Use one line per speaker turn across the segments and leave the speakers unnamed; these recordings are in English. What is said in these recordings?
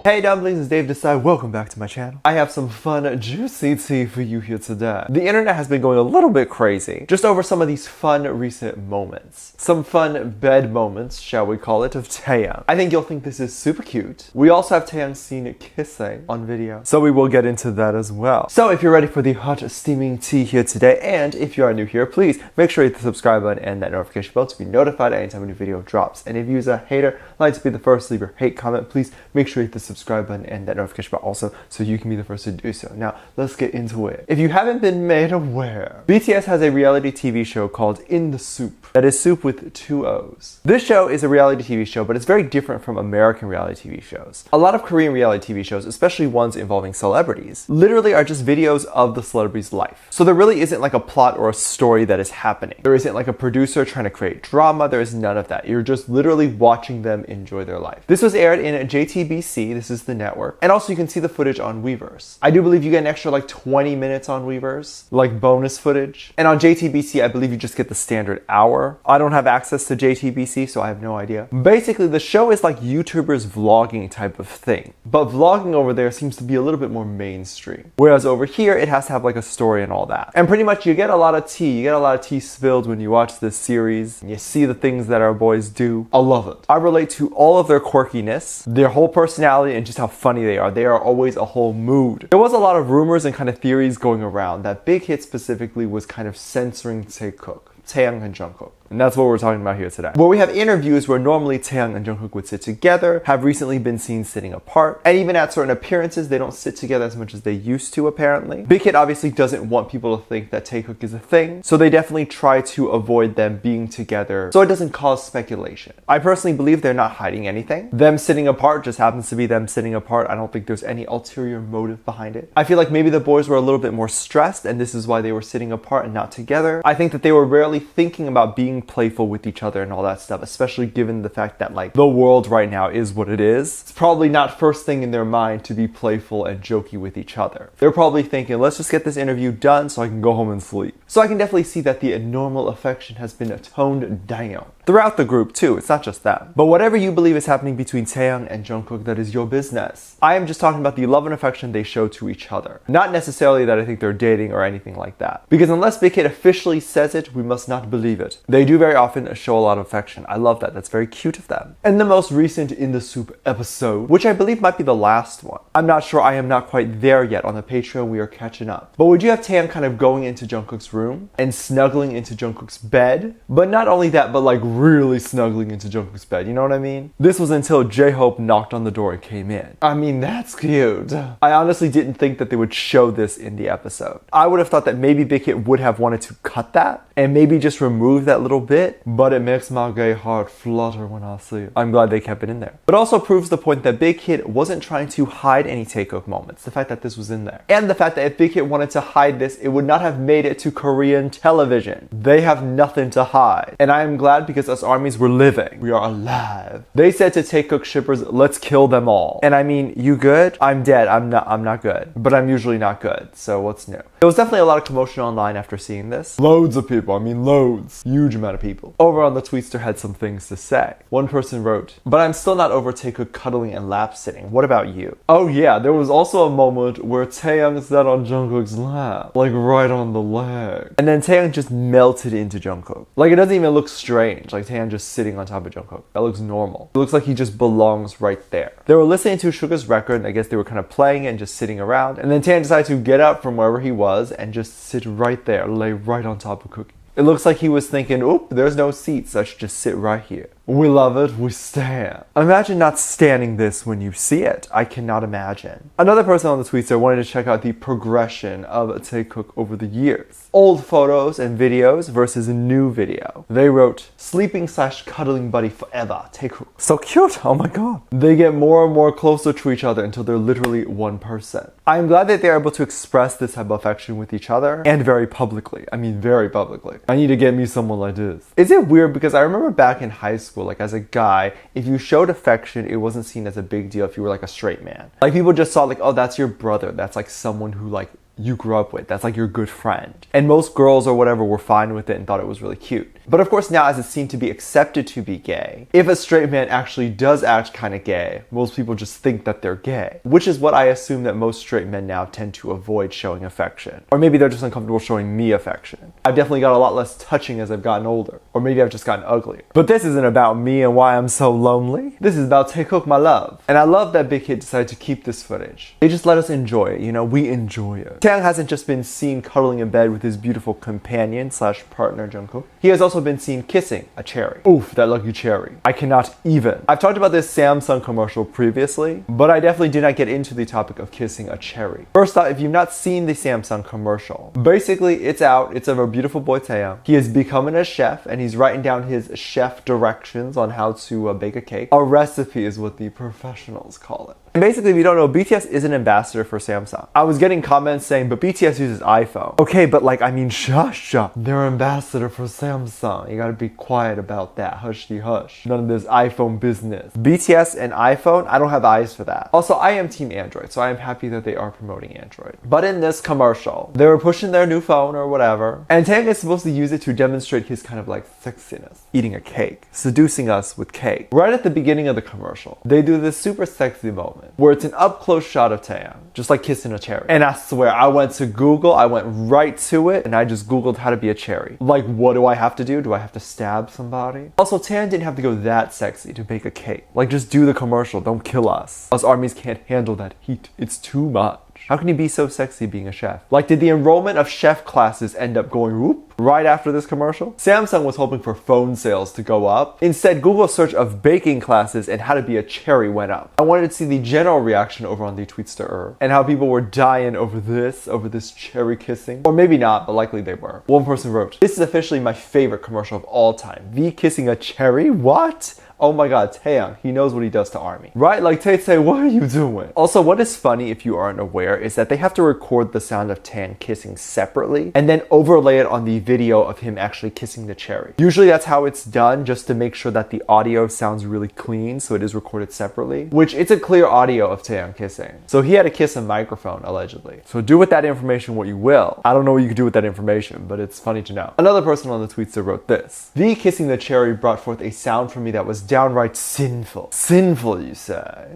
Hey dumplings, it's Dave Desai. Welcome back to my channel. I have some fun, juicy tea for you here today. The internet has been going a little bit crazy just over some of these fun recent moments. Some fun bed moments, shall we call it, of Taehyung. I think you'll think this is super cute. We also have Taehyung seen kissing on video, so we will get into that as well. So if you're ready for the hot steaming tea here today, and if you are new here, please make sure you hit the subscribe button and that notification bell to be notified anytime a new video drops. And if you're a hater, like to be the first to leave your hate comment, please make sure you hit the subscribe button and that notification bell also so you can be the first to do so. Now, let's get into it. If you haven't been made aware, BTS has a reality TV show called In the Soup. That is soup with 2 O's. This show is a reality TV show, but it's very different from American reality TV shows. A lot of Korean reality TV shows, especially ones involving celebrities, literally are just videos of the celebrity's life. So there really isn't like a plot or a story that is happening. There isn't like a producer trying to create drama. There is none of that. You're just literally watching them enjoy their life. This was aired in JTBC. This is the network. And also you can see the footage on Weverse. I do believe you get an extra like 20 minutes on Weverse, like bonus footage. And on JTBC, I believe you just get the standard hour. I don't have access to JTBC, so I have no idea. Basically, the show is like YouTubers vlogging type of thing. But vlogging over there seems to be a little bit more mainstream. Whereas over here, it has to have like a story and all that. And pretty much you get a lot of tea. You get a lot of tea spilled when you watch this series. And you see the things that our boys do. I love it. I relate to all of their quirkiness, their whole personality, and just how funny they are. They are always a whole mood. There was a lot of rumors and kind of theories going around that Big Hit specifically was kind of censoring Taekook, Taehyung and Jungkook. And that's what we're talking about here today. Where we have interviews where normally Taehyung and Jungkook would sit together, have recently been seen sitting apart, and even at certain appearances, they don't sit together as much as they used to, apparently. Big Hit obviously doesn't want people to think that Taekook is a thing, so they definitely try to avoid them being together so it doesn't cause speculation. I personally believe they're not hiding anything. Them sitting apart just happens to be them sitting apart. I don't think there's any ulterior motive behind it. I feel like maybe the boys were a little bit more stressed, and this is why they were sitting apart and not together. I think that they were rarely thinking about being playful with each other and all that stuff, especially given the fact that like the world right now is what it is. It's probably not first thing in their mind to be playful and jokey with each other. They're probably thinking, let's just get this interview done so I can go home and sleep. So I can definitely see that the normal affection has been toned down throughout the group too. It's not just that. But whatever you believe is happening between Taehyung and Jungkook, that is your business. I am just talking about the love and affection they show to each other. Not necessarily that I think they're dating or anything like that. Because unless Big Hit officially says it, we must not believe it. They do very often show a lot of affection. I love that. That's very cute of them. And the most recent In the Soup episode, which I believe might be the last one. I'm not sure. I am not quite there yet. On the Patreon, we are catching up. But would you have Taehyung kind of going into Jungkook's room and snuggling into Jungkook's bed? But not only that, but like really snuggling into Jungkook's bed. You know what I mean? This was until J-Hope knocked on the door and came in. I mean, that's cute. I honestly didn't think that they would show this in the episode. I would have thought that maybe Big Hit would have wanted to cut that and maybe just remove that little bit, but it makes my gay heart flutter when I see it. I'm glad they kept it in there. But also proves the point that Big Hit wasn't trying to hide any Taekook moments. The fact that this was in there. And the fact that if Big Hit wanted to hide this, it would not have made it to Korean television. They have nothing to hide. And I am glad because us armies were living. We are alive. They said to Taekook shippers, let's kill them all. And I mean, you good? I'm dead. I'm not good. But I'm usually not good. So what's new? There was definitely a lot of commotion online after seeing this. Loads of people. I mean, loads. Huge amount of people. Over on the Tweetster had some things to say. One person wrote, but I'm still not over Taekook cuddling and lap sitting. What about you? Oh yeah, there was also a moment where Taehyung sat on Jungkook's lap, like right on the leg. And then Taehyung just melted into Jungkook. Like it doesn't even look strange, like Taehyung just sitting on top of Jungkook. That looks normal. It looks like he just belongs right there. They were listening to Suga's record, and I guess they were kind of playing it and just sitting around. And then Taehyung decided to get up from wherever he was and just sit right there, lay right on top of Cookie. It looks like he was thinking, oop, there's no seats, I should just sit right here. We love it, we stand. Imagine not standing this when you see it. I cannot imagine. Another person on the Tweetster wanted to check out the progression of Taekook over the years. Old photos and videos versus a new video. They wrote, sleeping/cuddling buddy forever, Taekook. So cute, oh my god. They get more and more closer to each other until they're literally one person. I am glad that they're able to express this type of affection with each other, and very publicly. I mean, very publicly. I need to get me someone like this. Is it weird? Because I remember back in high school, like as a guy, if you showed affection, it wasn't seen as a big deal if you were like a straight man. Like people just saw like, oh, that's your brother. That's like someone who like you grew up with. That's like your good friend. And most girls or whatever were fine with it and thought it was really cute. But of course now, as it's seen to be accepted to be gay, if a straight man actually does act kind of gay, most people just think that they're gay, which is what I assume that most straight men now tend to avoid showing affection. Or maybe they're just uncomfortable showing me affection. I've definitely got a lot less touching as I've gotten older. Or maybe I've just gotten uglier. But this isn't about me and why I'm so lonely. This is about Taekook, my love. And I love that Big Hit decided to keep this footage. They just let us enjoy it, you know, we enjoy it. Taehyung hasn't just been seen cuddling in bed with his beautiful companion / partner Jungkook. He has also been seen kissing a cherry. Oof, that lucky cherry. I cannot even. I've talked about this Samsung commercial previously, but I definitely did not get into the topic of kissing a cherry. First off, if you've not seen the Samsung commercial, basically it's out. It's of our beautiful boy Taehyung. He is becoming a chef and he's writing down his chef directions on how to bake a cake. A recipe is what the professionals call it. And basically, if you don't know, BTS is an ambassador for Samsung. I was getting comments saying, but BTS uses iPhone. Okay, but like, I mean, shush. They're ambassador for Samsung. You gotta be quiet about that. Hushy hush. None of this iPhone business. BTS and iPhone, I don't have eyes for that. Also, I am team Android, so I am happy that they are promoting Android. But in this commercial, they were pushing their new phone or whatever, and Taehyung is supposed to use it to demonstrate his kind of like sexiness. Eating a cake. Seducing us with cake. Right at the beginning of the commercial, they do this super sexy moment where it's an up-close shot of Taehyung, just like kissing a cherry. And I swear, I went to Google, I went right to it, and I just Googled how to be a cherry. Like, what do I have to do? Do I have to stab somebody? Also, Taehyung didn't have to go that sexy to bake a cake. Like, just do the commercial, don't kill us. Us armies can't handle that heat, it's too much. How can you be so sexy being a chef? Like, did the enrollment of chef classes end up going whoop right after this commercial? Samsung was hoping for phone sales to go up. Instead, Google's search of baking classes and how to be a cherry went up. I wanted to see the general reaction over on the tweets to and how people were dying over this cherry kissing. Or maybe not, but likely they were. One person wrote, "This is officially my favorite commercial of all time. V kissing a cherry? What? Oh my god, Taehyung, he knows what he does to ARMY." Right? Like, Tay, what are you doing? Also, what is funny, if you aren't aware, is that they have to record the sound of Taehyung kissing separately and then overlay it on the video of him actually kissing the cherry. Usually that's how it's done, just to make sure that the audio sounds really clean, so it is recorded separately, which it's a clear audio of Taehyung kissing. So he had to kiss a microphone, allegedly. So do with that information what you will. I don't know what you can do with that information, but it's funny to know. Another person on the tweets that wrote this: "V kissing the cherry brought forth a sound from me that was downright sinful." Sinful, you say?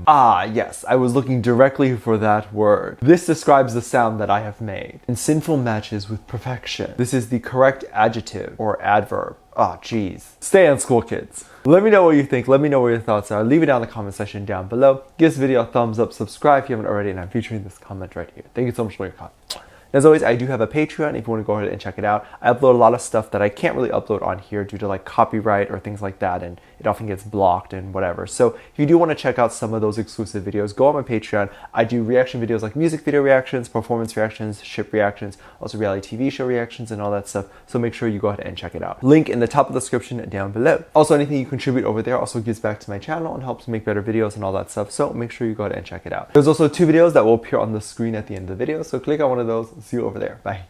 Ah, yes, I was looking directly for that word. This describes the sound that I have made. And sinful matches with perfection. This is the correct adjective or adverb. Ah, geez. Stay on school, kids. Let me know what you think. Let me know what your thoughts are. Leave it down in the comment section down below. Give this video a thumbs up, subscribe if you haven't already, and I'm featuring this comment right here. Thank you so much for your comment. As always, I do have a Patreon if you want to go ahead and check it out. I upload a lot of stuff that I can't really upload on here due to like copyright or things like that, and it often gets blocked and whatever. So if you do want to check out some of those exclusive videos, go on my Patreon. I do reaction videos like music video reactions, performance reactions, ship reactions, also reality TV show reactions and all that stuff. So make sure you go ahead and check it out. Link in the top of the description down below. Also, anything you contribute over there also gives back to my channel and helps make better videos and all that stuff. So make sure you go ahead and check it out. There's also 2 videos that will appear on the screen at the end of the video. So click on one of those. See you over there. Bye.